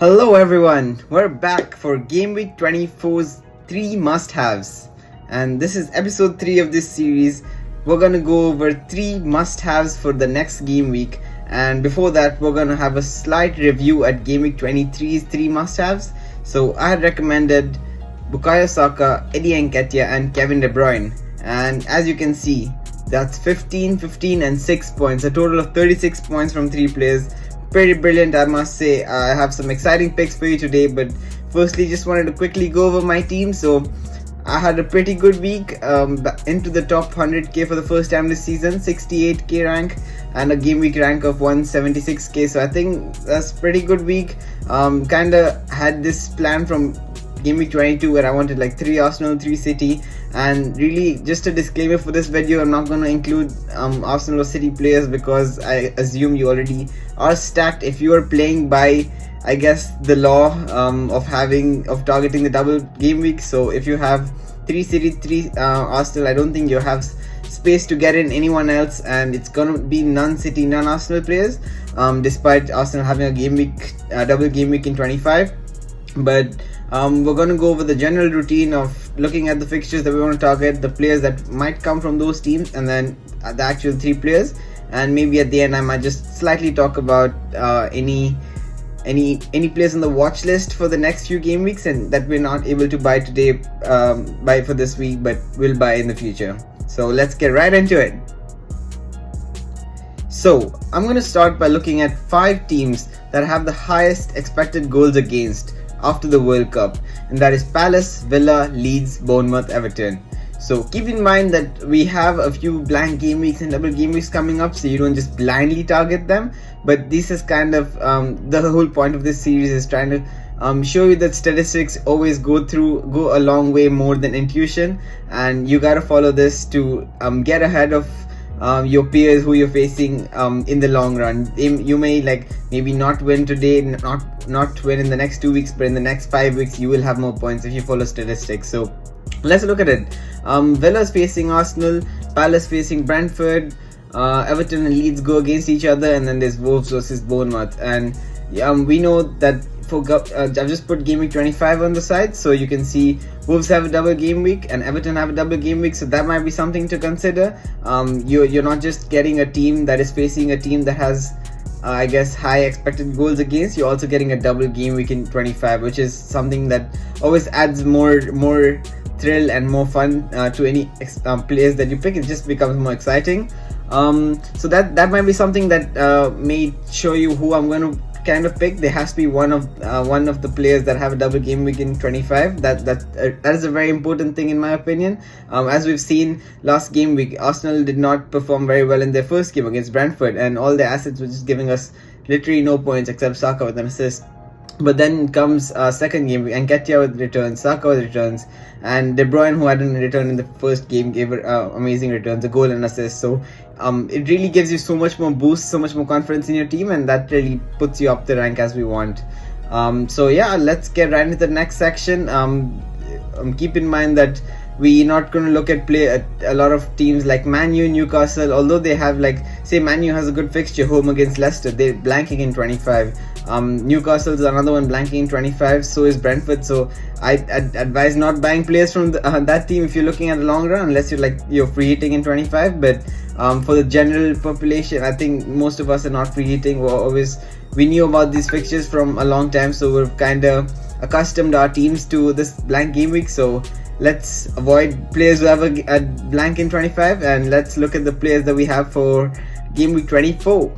Hello everyone, we're back for Game Week 24's 3 must-haves, and this is episode 3 of this series. We're gonna go over 3 must-haves for the next game week, and before that we're gonna have a slight review at Game Week 23's 3 must-haves. So I had recommended Bukayo Saka, Eddie Nketiah and Kevin De Bruyne, and as you can see, that's 15, 15 and 6 points, a total of 36 points from 3 players. Pretty brilliant, I must say. I have some exciting picks for you today, but firstly just wanted to quickly go over my team. So I had a pretty good week, into the top 100k for the first time this season, 68k rank and a game week rank of 176k, so I think that's pretty good week. Kinda had this plan from Game Week 22 where I wanted like 3 Arsenal, 3 City, and really just a disclaimer for this video, I'm not going to include Arsenal or City players because I assume you already are stacked if you are playing by, I guess, the law of targeting the double game week. So if you have 3 City, 3 Arsenal, I don't think you have space to get in anyone else, and it's gonna be none City, none Arsenal players, despite Arsenal having a game week, double game week in 25. But we're going to go over the general routine of looking at the fixtures that we want to target, the players that might come from those teams, and then the actual 3 players. And maybe at the end I might just slightly talk about any players on the watch list for the next few game weeks and that we're not able to buy today, buy for this week, but will buy in the future. So let's get right into it. So I'm going to start by looking at 5 teams that have the highest expected goals against after the World Cup, and that is Palace, Villa, Leeds, Bournemouth, Everton. So keep in mind that we have a few blank game weeks and double game weeks coming up, so you don't just blindly target them. But this is kind of the whole point of this series is trying to show you that statistics always go a long way more than intuition, and you gotta follow this to get ahead of your peers who you're facing in the long run. You may maybe not win today, not win in the next 2 weeks, but in the next 5 weeks you will have more points if you follow statistics. So let's look at it. Villa's facing Arsenal, Palace facing Brentford, Everton and Leeds go against each other, and then there's Wolves versus Bournemouth. And we know that I've just put Game Week 25 on the side, so you can see Wolves have a double game week and Everton have a double game week, so that might be something to consider. You're not just getting a team that is facing a team that has I guess high expected goals against, you're also getting a double game week in 25, which is something that always adds more thrill and more fun to any players that you pick. It just becomes more exciting. So that might be something that may show you who I'm going to kind of pick. There has to be one of the players that have a double game week in 25. That is a very important thing in my opinion. As we've seen last game week, Arsenal did not perform very well in their first game against Brentford, and all their assets were just giving us literally no points except Saka with an assist. But then comes second game, Nketiah with returns, Saka with returns, and De Bruyne, who hadn't returned in the first game, gave amazing returns, a goal and assist. So it really gives you so much more boost, so much more confidence in your team, and that really puts you up the rank as we want. So yeah, let's get right into the next section. Keep in mind that we're not going to look at a lot of teams like Man U, Newcastle, although they have say Man U has a good fixture home against Leicester, they're blanking in 25. Newcastle is another one blanking in 25, so is Brentford. So I'd advise not buying players from that team if you're looking at the long run, unless you're free hitting in 25. But for the general population, I think most of us are not free hitting. We knew about these fixtures from a long time, so we're kind of accustomed our teams to this blank game week. So let's avoid players who have a blank in 25, and let's look at the players that we have for game week 24.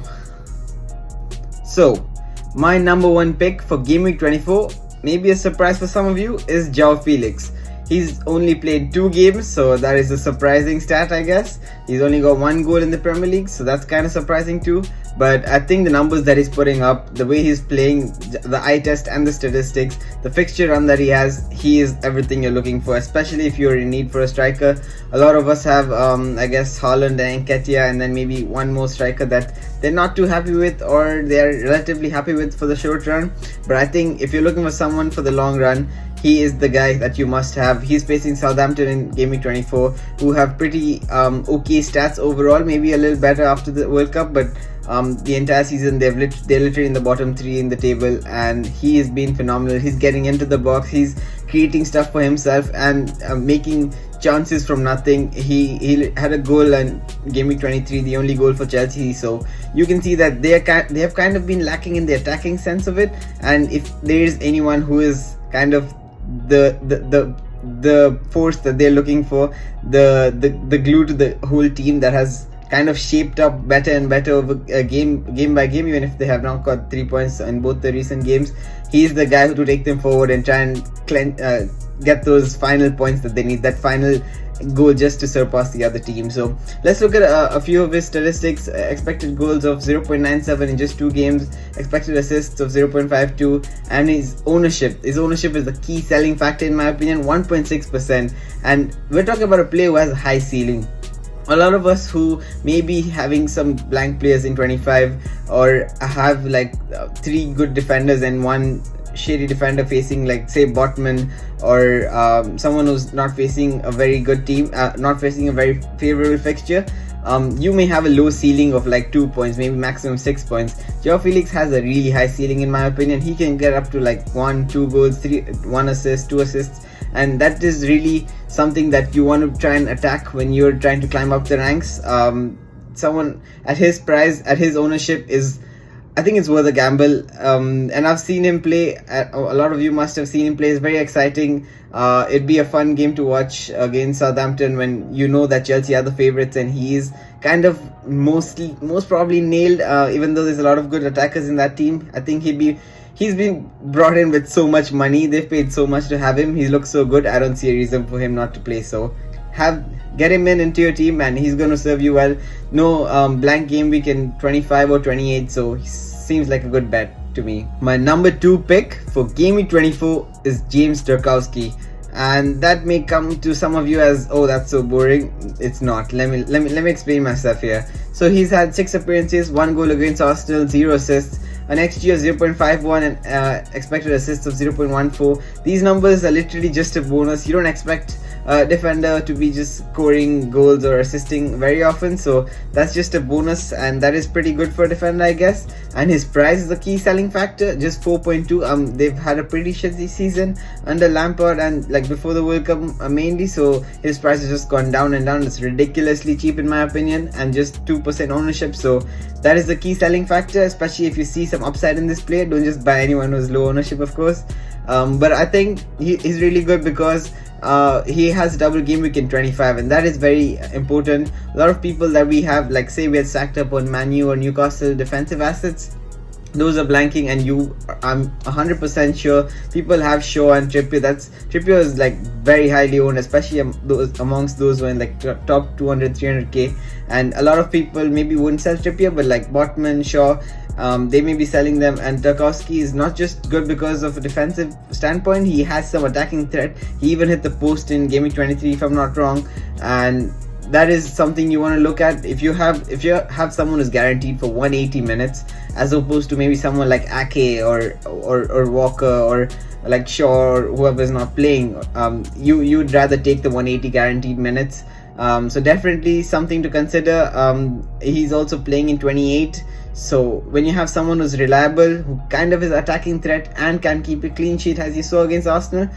So my number 1 pick for game week 24, maybe a surprise for some of you, is Joao Felix. He's only played 2 games, so that is a surprising stat, I guess. He's only got 1 goal in the Premier League, so that's kind of surprising too. But I think the numbers that he's putting up, the way he's playing, the eye test and the statistics, the fixture run that he is everything you're looking for, especially if you're in need for a striker. A lot of us have, I guess, Haaland and Nketiah, and then maybe one more striker that they're not too happy with, or they're relatively happy with for the short run. But I think if you're looking for someone for the long run, he is the guy that you must have. He's facing Southampton in Game Week 24, who have pretty okay stats overall, maybe a little better after the World Cup, but the entire season they're literally in the bottom 3 in the table, and he has been phenomenal. He's getting into the box, he's creating stuff for himself and making chances from nothing. He had a goal in Game Week 23, the only goal for Chelsea, so you can see that they have kind of been lacking in the attacking sense of it, and if there is anyone who is kind of the force that they're looking for, the glue to the whole team that has kind of shaped up better and better over game by game, even if they have not got 3 points in both the recent games. He's the guy who to take them forward and try and get those final points that they need, that final goal just to surpass the other team. So let's look at a few of his statistics. Expected goals of 0.97 in just 2 games, expected assists of 0.52, and his ownership is the key selling factor in my opinion, 1.6%. And we're talking about a player who has a high ceiling. A lot of us who may be having some blank players in 25, or have like 3 good defenders and 1 shitty defender facing, like say Botman, or someone who's not facing a very good team, not facing a very favorable fixture, you may have a low ceiling of like 2 points, maybe maximum 6 points. Joao Felix has a really high ceiling in my opinion. He can get up to like 1, 2 goals, 1 assist, 2 assists, and that is really something that you want to try and attack when you're trying to climb up the ranks. Someone at his price, at his ownership, I think it's worth a gamble. And I've seen him play. A lot of you must have seen him play. It's very exciting. It'd be a fun game to watch against Southampton when you know that Chelsea are the favourites, and he's kind of most probably nailed. Even though there's a lot of good attackers in that team, I think he's been brought in with so much money. They've paid so much to have him. He looks so good. I don't see a reason for him not to play. So get him into your team, and he's going to serve you well. No blank game week in 25 or 28, so he seems like a good bet to me. My number 2 pick for game week 24 is James Tarkowski, and that may come to some of you as, oh, that's so boring. It's not. Let me explain myself here. So he's had 6 appearances, 1 goal against Arsenal, 0 assists, an XG of 0.51 and expected assists of 0.14. These numbers are literally just a bonus. You don't expect a defender to be just scoring goals or assisting very often, so that's just a bonus, and that is pretty good for a defender, I guess. And his price is a key selling factor, just 4.2. They've had a pretty shitty season under Lampard and like before the World Cup mainly, so his price has just gone down and down. It's ridiculously cheap in my opinion, and just 2% ownership, so that is the key selling factor, especially if you see some upside in this player. Don't just buy anyone who's low ownership, of course. But I think he's really good because he has double game week in 25, and that is very important. A lot of people that we have, like say we had stacked up on Man U or Newcastle defensive assets, those are blanking, and I'm 100% sure people have Shaw and Trippier. Trippier is like very highly owned, especially amongst those who are in like top 200, 300k, and a lot of people maybe wouldn't sell Trippier, but like Botman, Shaw, they may be selling them. And Tarkowski is not just good because of a defensive standpoint, he has some attacking threat. He even hit the post in Game Week 23 if I'm not wrong, and that is something you want to look at if you have someone who's guaranteed for 180 minutes, as opposed to maybe someone like Ake or Walker or like Shaw or whoever is not playing. You'd rather take the 180 guaranteed minutes. So definitely something to consider. He's also playing in 28, so when you have someone who's reliable, who kind of is attacking threat and can keep a clean sheet, as you saw against Arsenal,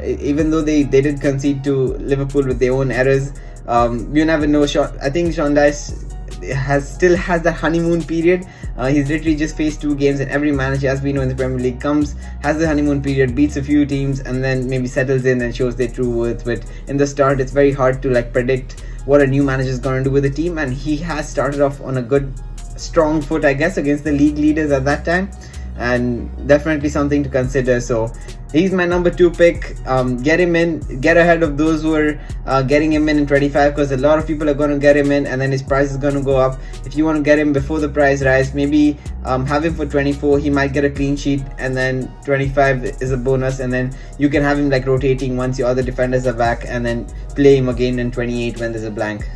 even though they did concede to Liverpool with their own errors, you never know. I think Sean Dyche still has that honeymoon period. He's literally just faced 2 games, and every manager, as we know in the Premier League, has the honeymoon period, beats a few teams, and then maybe settles in and shows their true worth. But in the start, it's very hard to like predict what a new manager is going to do with the team, and he has started off on a good, strong foot, I guess, against the league leaders at that time, and definitely something to consider. So he's my number 2 pick. Get him in, get ahead of those who are getting him in 25, because a lot of people are going to get him in, and then his price is going to go up. If you want to get him before the price rise, maybe have him for 24. He might get a clean sheet, and then 25 is a bonus, and then you can have him like rotating once your other defenders are back, and then play him again in 28 when there's a blank.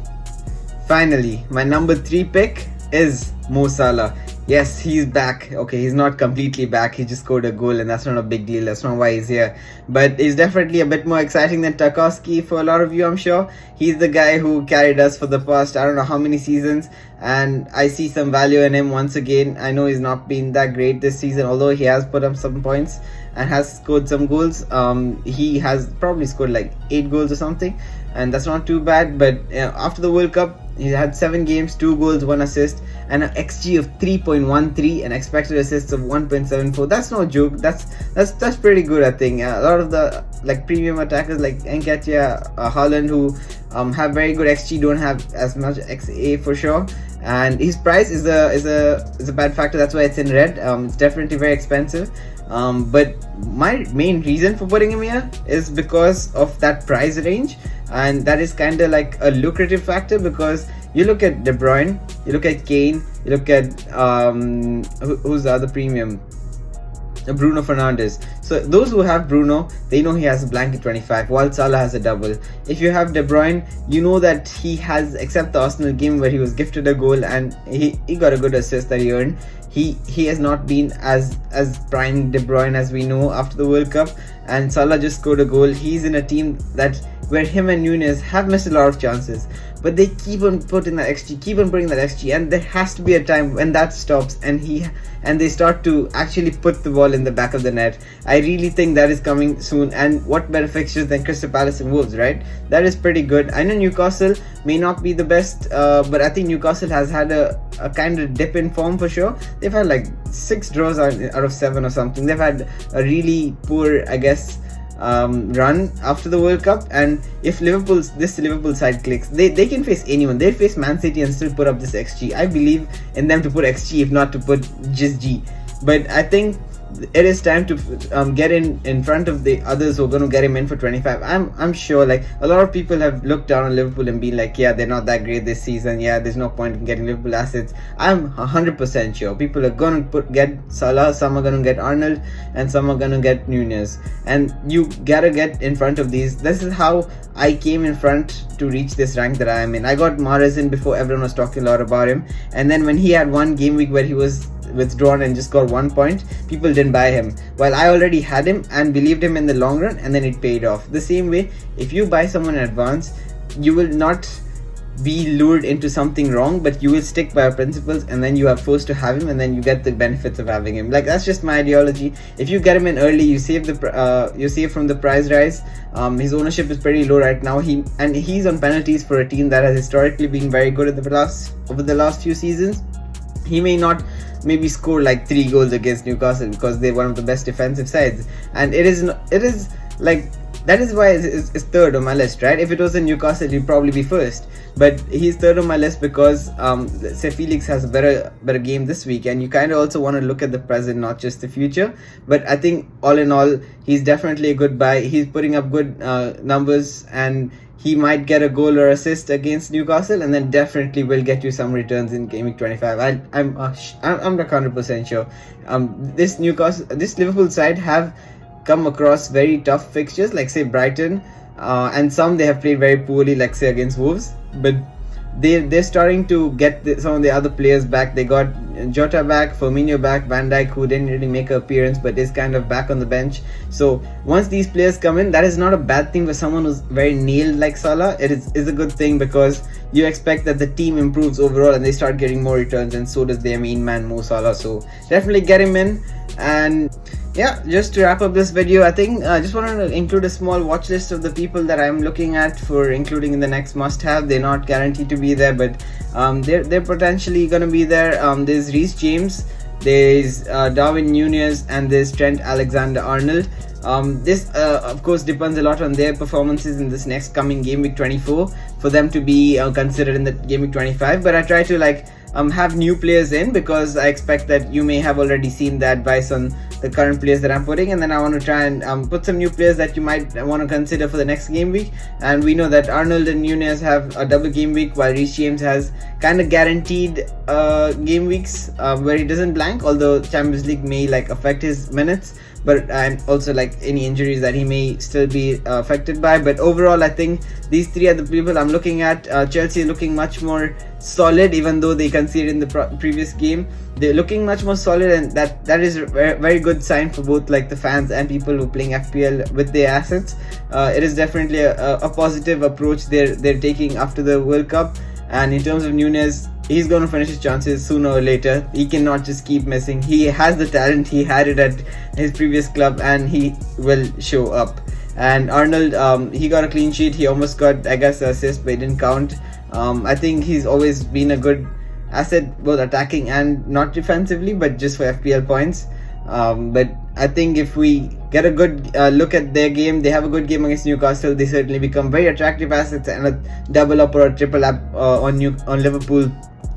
Finally, my number 3 pick is Mo Salah. Yes, he's back. Okay, he's not completely back. He just scored a goal, and that's not a big deal. That's not why he's here. But he's definitely a bit more exciting than Tarkowski for a lot of you, I'm sure. He's the guy who carried us for the past, I don't know how many seasons, and I see some value in him once again. I know he's not been that great this season, although he has put up some points and has scored some goals. He has probably scored like 8 goals or something, and that's not too bad. But after the World Cup, he had 7 games, 2 goals, 1 assist, and an XG of 3.13 and expected assists of 1.74. That's no joke. That's pretty good, I think. A lot of the like premium attackers like Nketiah, Haaland, who have very good XG, don't have as much XA for sure. And his price is a bad factor. That's why it's in red. It's definitely very expensive. But my main reason for putting him here is because of that price range, and that is kind of like a lucrative factor, because you look at De Bruyne, you look at Kane, you look at who's the other premium, Bruno Fernandes. So those who have Bruno, they know he has a blanket 25, while Salah has a double. If you have De Bruyne, you know that he has, except the Arsenal game where he was gifted a goal and he got a good assist that he earned, he has not been as prime De Bruyne as we know after the World Cup. And Salah just scored a goal. He's in a team that where him and Nunez have missed a lot of chances, but they keep on putting that XG, keep on putting that XG, and there has to be a time when that stops and they start to actually put the ball in the back of the net. I really think that is coming soon, and what better fixtures than Crystal Palace and Wolves, right? That is pretty good. I know Newcastle may not be the best, but I think Newcastle has had a kind of dip in form for sure. They've had like 6 draws out of 7 or something. They've had a really poor, I guess, run after the World Cup, and if this Liverpool side clicks, they can face anyone. They'll face Man City and still put up this XG. I believe in them to put XG, if not to put just G. But I think it is time to get in front of the others who are going to get him in for 25. I'm sure like a lot of people have looked down on Liverpool and been like, yeah, they're not that great this season, yeah, there's no point in getting Liverpool assets. I'm 100% sure people are going to get Salah, some are going to get Arnold, and some are going to get Nunez, and you gotta get in front of these. This is how I came in front to reach this rank that I am in. I got Mahrez in before everyone was talking a lot about him, and then when he had one game week where he was withdrawn and just got 1 point, people didn't buy him, while I already had him and believed him in the long run, and then it paid off. The same way, if you buy someone in advance, you will not be lured into something wrong, but you will stick by your principles, and then you are forced to have him, and then you get the benefits of having him. Like, that's just my ideology. If you get him in early, you save from the price rise. His ownership is pretty low right now. He's on penalties for a team that has historically been very good over the last few seasons. He may not maybe score like 3 goals against Newcastle because they're one of the best defensive sides, and it is like, that is why it's third on my list, right? If it was in Newcastle, he'd probably be first, but he's third on my list because say Felix has a better game this week, and you kind of also want to look at the present, not just the future. But I think all in all, he's definitely a good buy. He's putting up good numbers, and he might get a goal or assist against Newcastle, and then definitely will get you some returns in GAMEWEEK 25. I'm like 100% sure. This Liverpool side have come across very tough fixtures, like say Brighton, and some they have played very poorly, like say against Wolves. But they're starting to get some of the other players back. They got Jota back, Firmino back, Van Dijk, who didn't really make an appearance but is kind of back on the bench. So once these players come in, that is not a bad thing for someone who's very nailed like Salah. It is a good thing, because you expect that the team improves overall and they start getting more returns, and so does their main man Mo Salah. So definitely get him in. And yeah, just to wrap up this video, I think I just wanted to include a small watch list of the people that I'm looking at for including in the next must-have. They're not guaranteed to be there, but they're potentially going to be there. There's Reece James, there's Darwin Nunez, and there's Trent Alexander-Arnold. This of course depends a lot on their performances in this next coming GAMEWEEK 24 for them to be considered in the GAMEWEEK 25, but I try to have new players in, because I expect that you may have already seen the advice on the current players that I'm putting, and then I want to try and put some new players that you might want to consider for the next game week. And we know that Arnold and Nunez have a double game week, while Reece James has kind of guaranteed game weeks where he doesn't blank, although Champions League may affect his minutes. but and also like any injuries that he may still be affected by. But overall, I think these three are the people I'm looking at. Chelsea looking much more solid, even though they conceded in the previous game. They're looking much more solid, and that is a very good sign for both like the fans and people who are playing FPL with their assets. It is definitely a positive approach they're taking after the World Cup. And in terms of Nunez, he's going to finish his chances sooner or later. He cannot just keep missing. He has the talent. He had it at his previous club, and he will show up. And Arnold, he got a clean sheet. He almost got, I guess, an assist, but it didn't count. I think he's always been a good asset, both attacking and not defensively, but just for FPL points. But I think if we get a good look at their game, they have a good game against Newcastle. They certainly become very attractive assets, and a double up or a triple up on Liverpool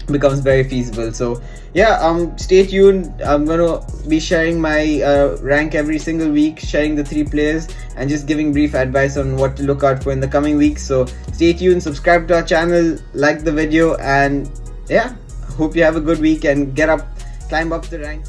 becomes very feasible. So yeah, stay tuned. I'm gonna be sharing my rank every single week, sharing the 3 players and just giving brief advice on what to look out for in the coming weeks. So stay tuned, subscribe to our channel, like the video, and yeah, hope you have a good week and climb up the ranks.